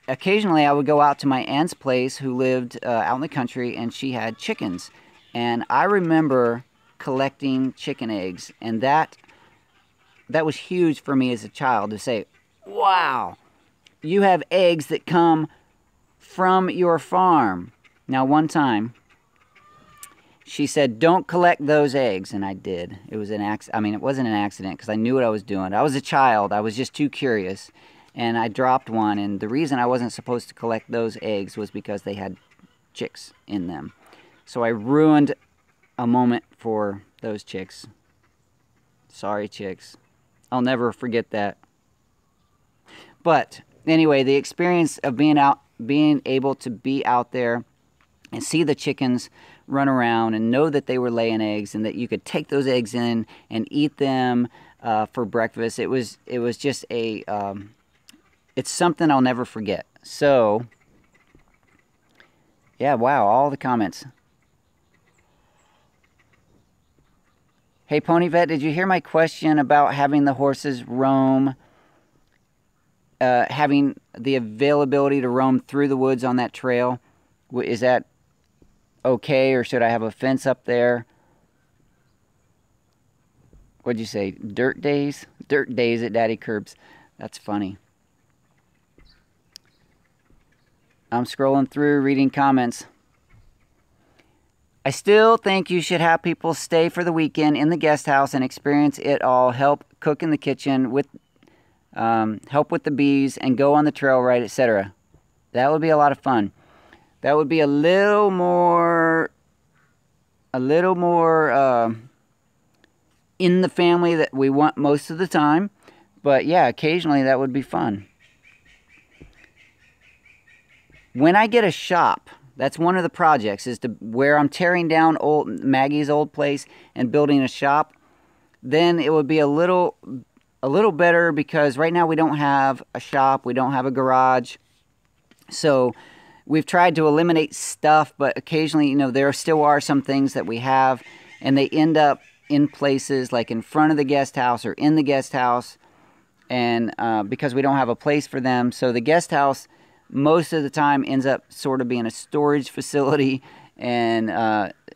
occasionally I would go out to my aunt's place who lived out in the country, and she had chickens. And I remember collecting chicken eggs, and that was huge for me as a child to say, wow, you have eggs that come from your farm. Now, one time, she said, don't collect those eggs, and I did. It was an accident. I mean, it wasn't an accident because I knew what I was doing. I was a child. I was just too curious, and I dropped one, and the reason I wasn't supposed to collect those eggs was because they had chicks in them. So I ruined a moment for those chicks. Sorry, chicks. I'll never forget that. But anyway, the experience of being able to be out there and see the chickens run around and know that they were laying eggs and that you could take those eggs in and eat them for breakfast. It was just it's something I'll never forget. So, yeah, wow, all the comments. Hey, Pony Vet, did you hear my question about having the horses roam, having the availability to roam through the woods on that trail? Is that okay, or should I have a fence up there? What'd you say? Dirt days? Dirt days at Daddykirbs. That's funny. I'm scrolling through, reading comments. I still think you should have people stay for the weekend in the guest house and experience it all. Help cook in the kitchen, help with the bees, and go on the trail ride, etc. That would be a lot of fun. That would be a little more in the family that we want most of the time. But yeah, occasionally that would be fun. When I get a shop, that's one of the projects, is to where I'm tearing down Maggie's old place and building a shop. Then it would be a little better, because right now we don't have a shop, we don't have a garage. So we've tried to eliminate stuff, but occasionally, you know, there still are some things that we have, and they end up in places like in front of the guest house or in the guest house, and because we don't have a place for them. So the guest house most of the time ends up sort of being a storage facility, and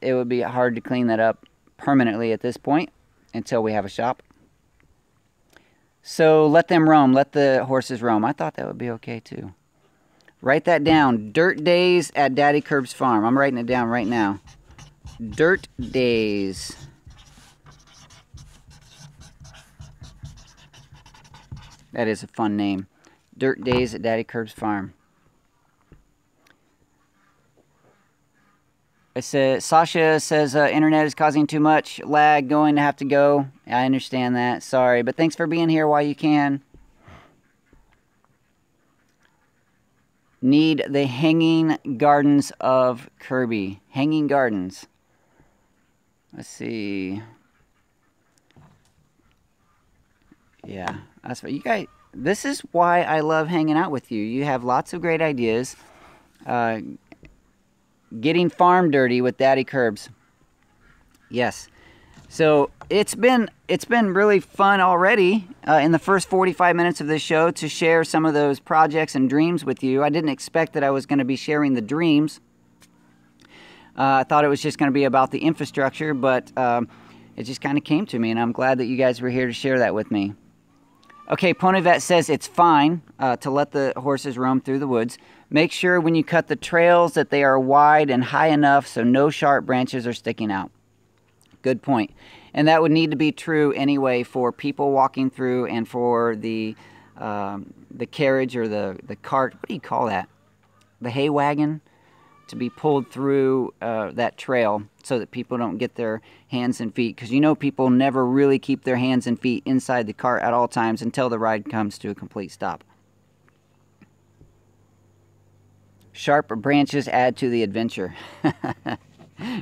it would be hard to clean that up permanently at this point until we have a shop. So let them roam, let the horses roam. I thought that would be okay too. Write that down. Dirt days at Daddykirbs farm. I'm writing it down right now. Dirt days. That is a fun name. Dirt days at Daddykirbs farm. Sasha says, internet is causing too much lag, going to have to go. I understand that. Sorry. But thanks for being here while you can. Need the hanging gardens of Kirby. Hanging gardens. Let's see. Yeah. That's what you guys... This is why I love hanging out with you. You have lots of great ideas. Getting farm dirty with Daddykirbs. Yes. So it's been really fun already in the first 45 minutes of this show to share some of those projects and dreams with you. I didn't expect that I was going to be sharing the dreams. I thought it was just going to be about the infrastructure, but it just kind of came to me, and I'm glad that you guys were here to share that with me. Okay, Ponyvet says it's fine to let the horses roam through the woods. Make sure when you cut the trails that they are wide and high enough so no sharp branches are sticking out. Good point. And that would need to be true anyway for people walking through and for the carriage or the cart. What do you call that? The hay wagon to be pulled through that trail so that people don't get their hands and feet. Because you know people never really keep their hands and feet inside the cart at all times until the ride comes to a complete stop. Sharp branches add to the adventure.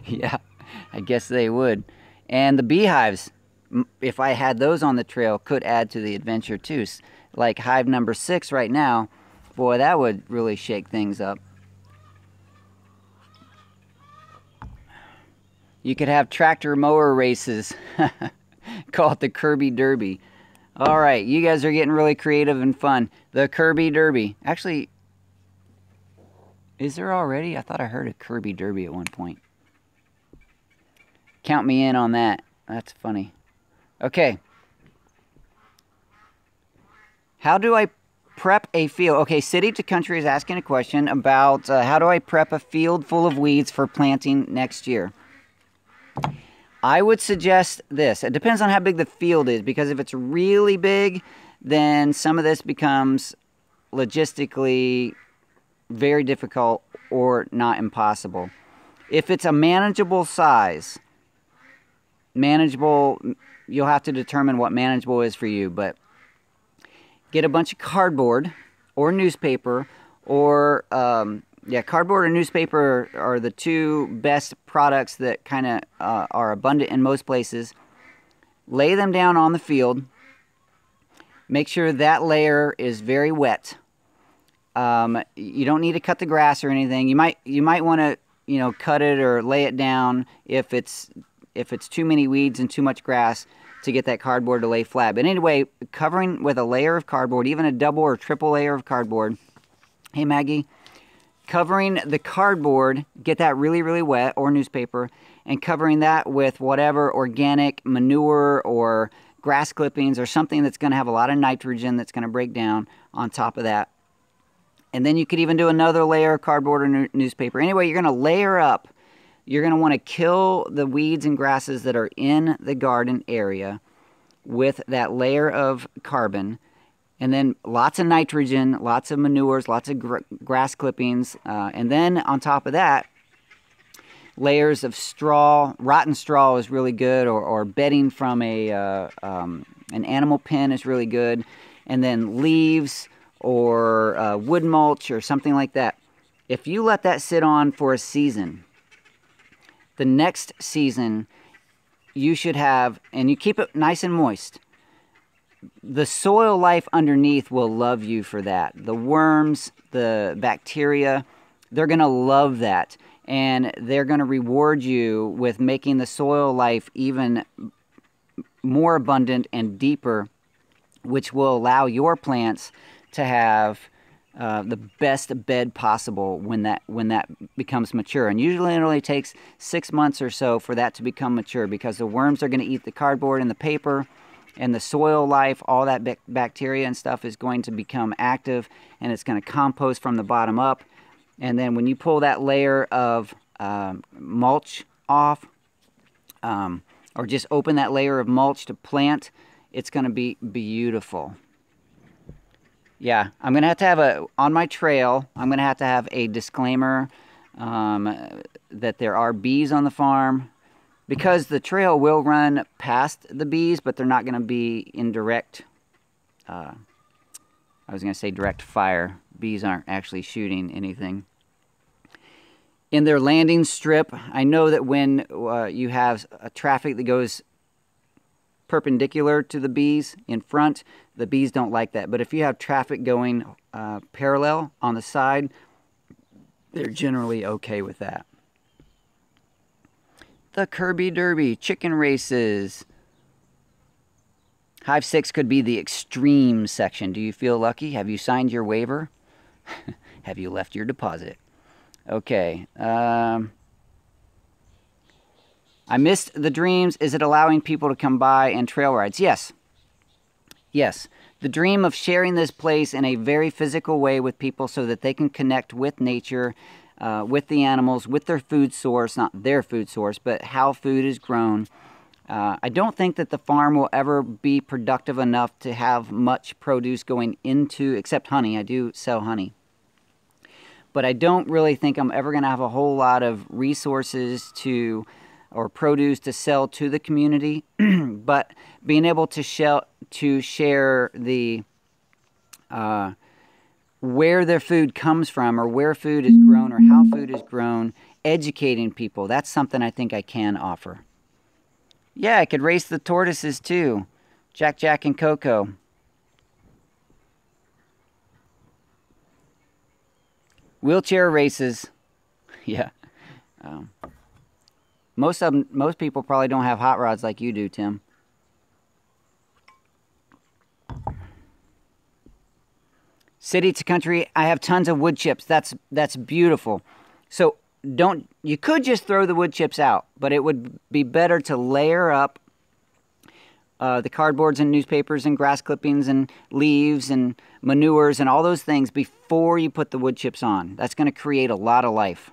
Yeah, I guess they would. And the beehives, if I had those on the trail, could add to the adventure too. Like hive number 6 right now, boy, that would really shake things up. You could have tractor mower races. Call it the Kirby Derby. All right, you guys are getting really creative and fun. The Kirby Derby. Actually, is there already? I thought I heard a Kirby Derby at one point. Count me in on that. That's funny. Okay. How do I prep a field? Okay, City to Country is asking a question about how do I prep a field full of weeds for planting next year? I would suggest this. It depends on how big the field is, because if it's really big, then some of this becomes logistically very difficult or not impossible. If it's a manageable size, manageable, you'll have to determine what manageable is for you, but get a bunch of cardboard or newspaper, or cardboard or newspaper are the two best products that kind of are abundant in most places. Lay them down on the field. Make sure that layer is very wet. You don't need to cut the grass or anything. You might want to cut it or lay it down if it's too many weeds and too much grass to get that cardboard to lay flat. But anyway, covering with a layer of cardboard, even a double or triple layer of cardboard. Hey Maggie, covering the cardboard, get that really, really wet, or newspaper, and covering that with whatever organic manure or grass clippings or something that's going to have a lot of nitrogen that's going to break down on top of that. And then you could even do another layer of cardboard or newspaper. Anyway, you're going to layer up. You're going to want to kill the weeds and grasses that are in the garden area with that layer of carbon. And then lots of nitrogen, lots of manures, lots of grass clippings. And then on top of that, layers of straw. Rotten straw is really good, or bedding from an animal pen is really good. And then leaves or wood mulch or something like that. If you let that sit on for a season, the next season you should have, and you keep it nice and moist, the soil life underneath will love you for that. The worms, the bacteria, they're going to love that. And they're going to reward you with making the soil life even more abundant and deeper, which will allow your plants to have the best bed possible when that becomes mature. And usually it only takes 6 months or so for that to become mature, because the worms are going to eat the cardboard and the paper, and the soil life, all that bacteria and stuff is going to become active, and it's going to compost from the bottom up. And then when you pull that layer of mulch off, or just open that layer of mulch to plant, it's going to be beautiful. Yeah, I'm going to have on my trail, I'm going to have a disclaimer that there are bees on the farm, because the trail will run past the bees, but they're not going to be in direct, I was going to say direct fire. Bees aren't actually shooting anything. In their landing strip, I know that when you have a traffic that goes perpendicular to the bees in front, the bees don't like that. But if you have traffic going parallel on the side, they're generally okay with that. The Kirby Derby, chicken races. Hive 6 could be the extreme section. Do you feel lucky? Have you signed your waiver? Have you left your deposit? Okay. I missed the dreams. Is it allowing people to come by and trail rides? Yes. Yes. The dream of sharing this place in a very physical way with people so that they can connect with nature, with the animals, with their food source, not their food source, but how food is grown. I don't think that the farm will ever be productive enough to have much produce going into, except honey. I do sell honey. but I don't really think I'm ever going to have a whole lot of resources to, or produce to sell to the community. But being able to share the where their food comes from, or where food is grown, or how food is grown, educating people, that's something I think I can offer. Yeah, I could race the tortoises too. Jack, and Coco. Wheelchair races. Yeah. Most people probably don't have hot rods like you do, Tim. City to country, I have tons of wood chips. That's beautiful. So you could just throw the wood chips out, but it would be better to layer up the cardboards and newspapers and grass clippings and leaves and manures and all those things before you put the wood chips on. That's going to create a lot of life.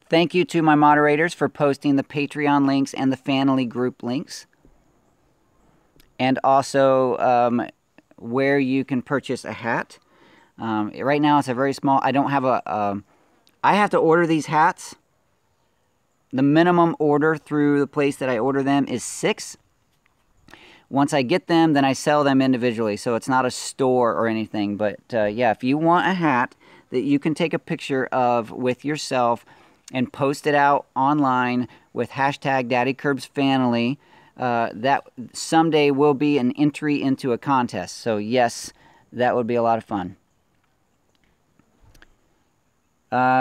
Thank you to my moderators for posting the Patreon links and the family group links. And also where you can purchase a hat. Right now it's a very small, I don't have I have to order these hats. The minimum order through the place that I order them is 6. Once I get them, then I sell them individually. So it's not a store or anything. But yeah, if you want a hat that you can take a picture of with yourself and post it out online with hashtag DaddyKirbsFamily, that someday will be an entry into a contest. So yes, that would be a lot of fun.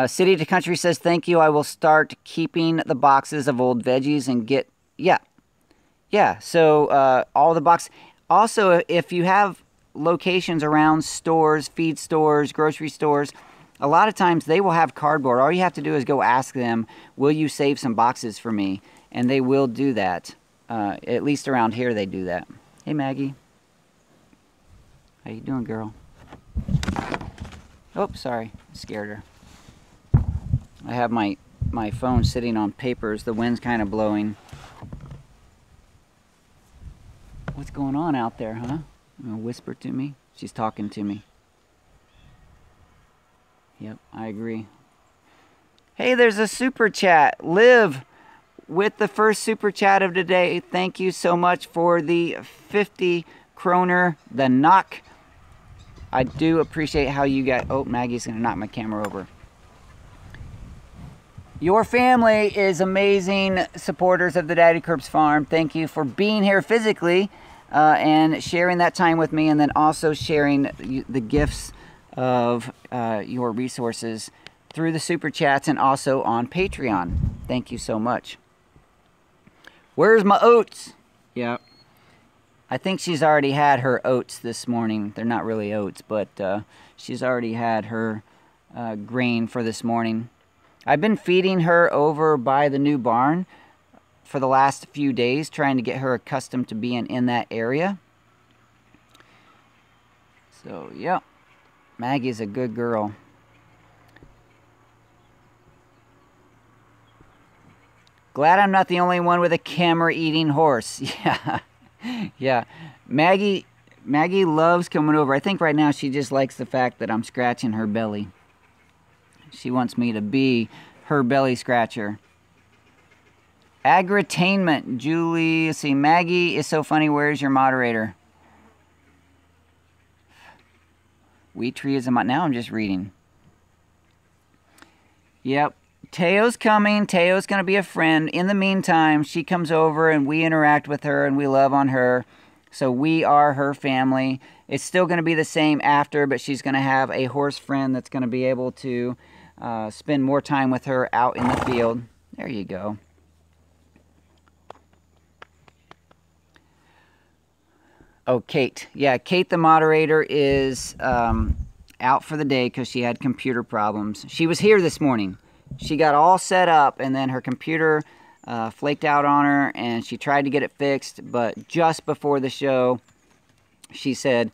City to Country says, thank you. I will start keeping the boxes of old veggies and get, yeah. So all the boxes. Also, if you have locations around stores, feed stores, grocery stores, a lot of times they will have cardboard. All you have to do is go ask them, will you save some boxes for me? And they will do that. At least around here they do that. Hey, Maggie. How you doing, girl? Oh, sorry. Scared her. I have my phone sitting on papers. The wind's kind of blowing. What's going on out there, huh? You gonna whisper to me? She's talking to me. Yep, I agree. Hey, there's a super chat. Liv with the first super chat of today. Thank you so much for the 50 kroner, the knock. I do appreciate how you got... Oh, Maggie's going to knock my camera over. Your family is amazing supporters of the Daddykirbs farm. Thank you for being here physically and sharing that time with me, and then also sharing the gifts of your resources through the super chats and also on Patreon. Thank you so much. Where's my oats? Yeah. I think she's already had her oats this morning. They're not really oats, but she's already had her grain for this morning. I've been feeding her over by the new barn for the last few days, trying to get her accustomed to being in that area. So, yeah. Maggie's a good girl. Glad I'm not the only one with a camera-eating horse. Yeah. Yeah. Maggie loves coming over. I think right now she just likes the fact that I'm scratching her belly. She wants me to be her belly scratcher. Agritainment. Julie, let's see. Maggie is so funny. Where's your moderator? Wheat tree is a now I'm just reading. Yep. Teo's coming. Teo's going to be a friend. In the meantime, she comes over and we interact with her and we love on her. So we are her family. It's still going to be the same after, but she's going to have a horse friend that's going to be able to spend more time with her out in the field. There you go. Oh, Kate. Yeah, Kate, the moderator, is out for the day because she had computer problems. She was here this morning. She got all set up, and then her computer flaked out on her, and she tried to get it fixed, but just before the show, she said,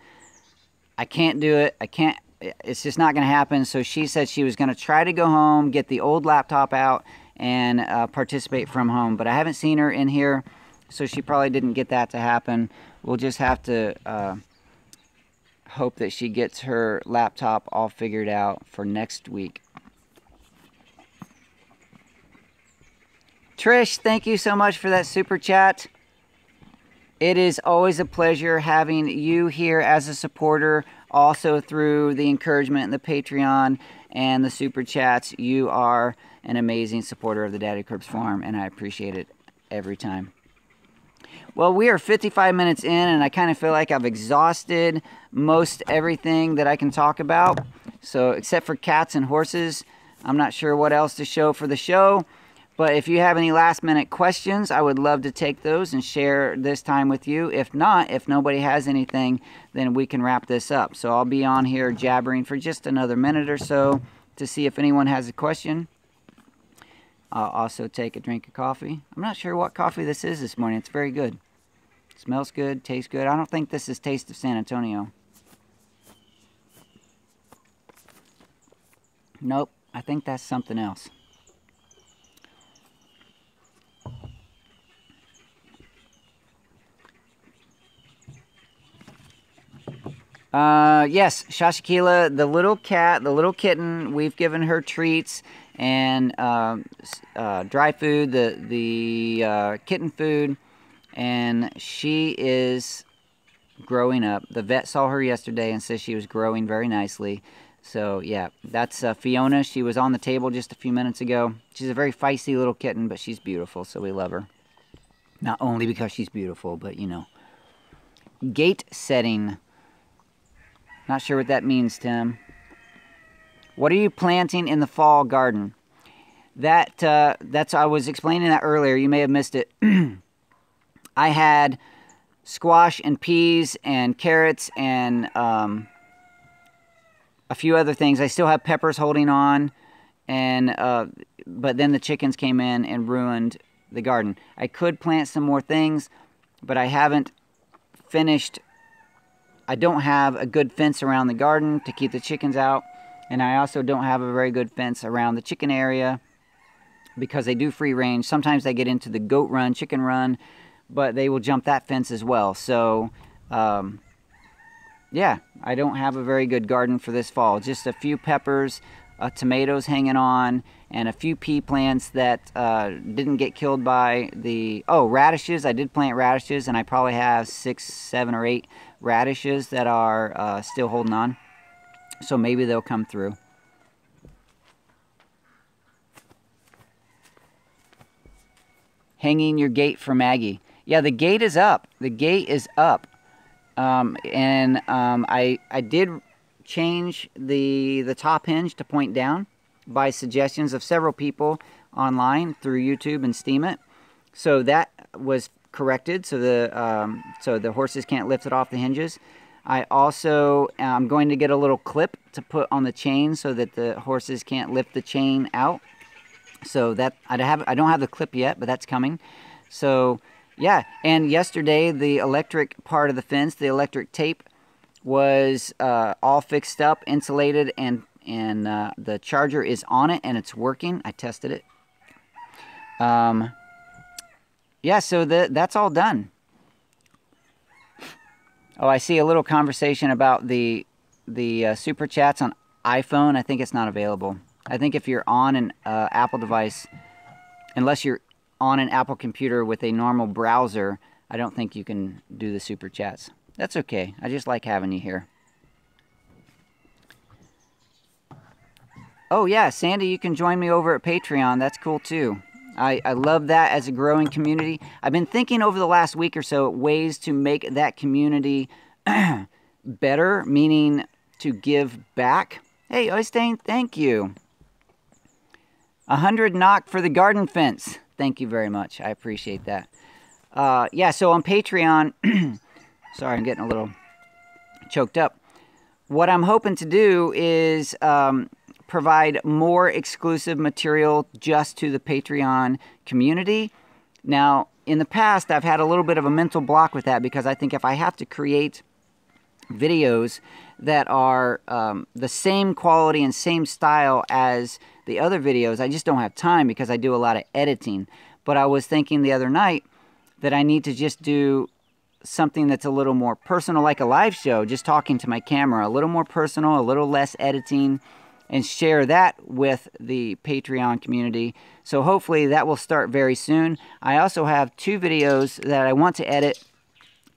I can't do it. I can't. It's just not going to happen. So she said she was going to try to go home, get the old laptop out, and participate from home. But I haven't seen her in here, so she probably didn't get that to happen. We'll just have to hope that she gets her laptop all figured out for next week. Trish, thank you so much for that super chat. It is always a pleasure having you here as a supporter, also through the encouragement and the Patreon and the super chats. You are an amazing supporter of the Daddykirbs Farm, and I appreciate it every time. Well, we are 55 minutes in, and I kind of feel like I've exhausted most everything that I can talk about. So, except for cats and horses, I'm not sure what else to show for the show. But if you have any last-minute questions, I would love to take those and share this time with you. If not, if nobody has anything, then we can wrap this up. So I'll be on here jabbering for just another minute or so to see if anyone has a question. I'll also take a drink of coffee. I'm not sure what coffee this is this morning. It's very good. Smells good, tastes good. I don't think this is Taste of San Antonio. Nope, I think that's something else. Yes, Shashikila, the little cat, the little kitten, we've given her treats and dry food, the kitten food, and she is growing up. The vet saw her yesterday and says she was growing very nicely. So, yeah, that's Fiona. She was on the table just a few minutes ago. She's a very feisty little kitten, but she's beautiful, so we love her. Not only because she's beautiful, but, you know. Gate setting. Not sure what that means, Tim. What are you planting in the fall garden? That's I was explaining that earlier. You may have missed it. I had squash and peas and carrots and a few other things. I still have peppers holding on, and but then the chickens came in and ruined the garden. I could plant some more things, but I haven't finished. I don't have a good fence around the garden to keep the chickens out, and I also don't have a very good fence around the chicken area because they do free range. Sometimes they get into the goat run, chicken run, but they will jump that fence as well. So, yeah, I don't have a very good garden for this fall. Just a few peppers, tomatoes hanging on, and a few pea plants that didn't get killed by the... Oh, radishes. I did plant radishes, and I probably have 6, 7, or 8 radishes that are still holding on. So maybe they'll come through. Hanging your gate for Maggie. Yeah, the gate is up. The gate is up. I did change the top hinge to point down by suggestions of several people online through YouTube and Steam It. So that was corrected, so the horses can't lift it off the hinges. I also am going to get a little clip to put on the chain so that the horses can't lift the chain out. So that I don't have the clip yet, but that's coming. So yeah, and yesterday the electric part of the fence, the electric tape, was all fixed up, insulated, and the charger is on it and it's working. I tested it. Yeah, so that's all done. Oh, I see a little conversation about the super chats on iPhone. I think it's not available. I think if you're on an Apple device, unless you're on an Apple computer with a normal browser, I don't think you can do the super chats. That's okay. I just like having you here. Oh yeah, Sandy, you can join me over at Patreon. That's cool too. I love that as a growing community. I've been thinking over the last week or so ways to make that community better, meaning to give back. Hey, Øystein, thank you. 100 knock for the garden fence. Thank you very much. I appreciate that. Yeah, so on Patreon, sorry, I'm getting a little choked up. What I'm hoping to do is provide more exclusive material just to the Patreon community. Now, in the past, I've had a little bit of a mental block with that because I think if I have to create videos that are the same quality and same style as the other videos, I just don't have time because I do a lot of editing. But I was thinking the other night that I need to just do something that's a little more personal, like a live show, just talking to my camera, a little more personal, a little less editing, and share that with the Patreon community. So hopefully that will start very soon. I also have 2 videos that I want to edit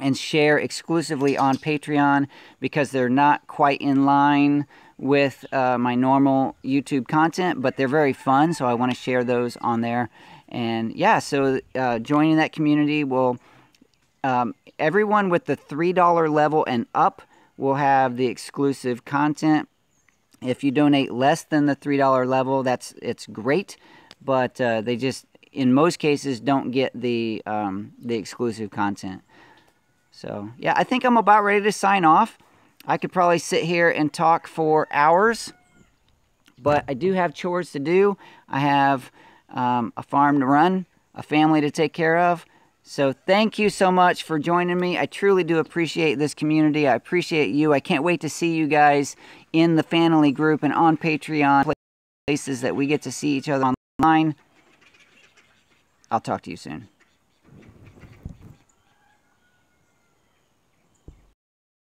and share exclusively on Patreon because they're not quite in line with my normal YouTube content, but they're very fun, so I want to share those on there. And yeah, so joining that community will, everyone with the $3 level and up will have the exclusive content. If you donate less than the $3 level, it's great, but they just, in most cases, don't get the exclusive content. So yeah, I think I'm about ready to sign off. I could probably sit here and talk for hours, but I do have chores to do. I have a farm to run, a family to take care of. So thank you so much for joining me. I truly do appreciate this community. I appreciate you. I can't wait to see you guys in the family group and on Patreon, places that we get to see each other online. I'll talk to you soon.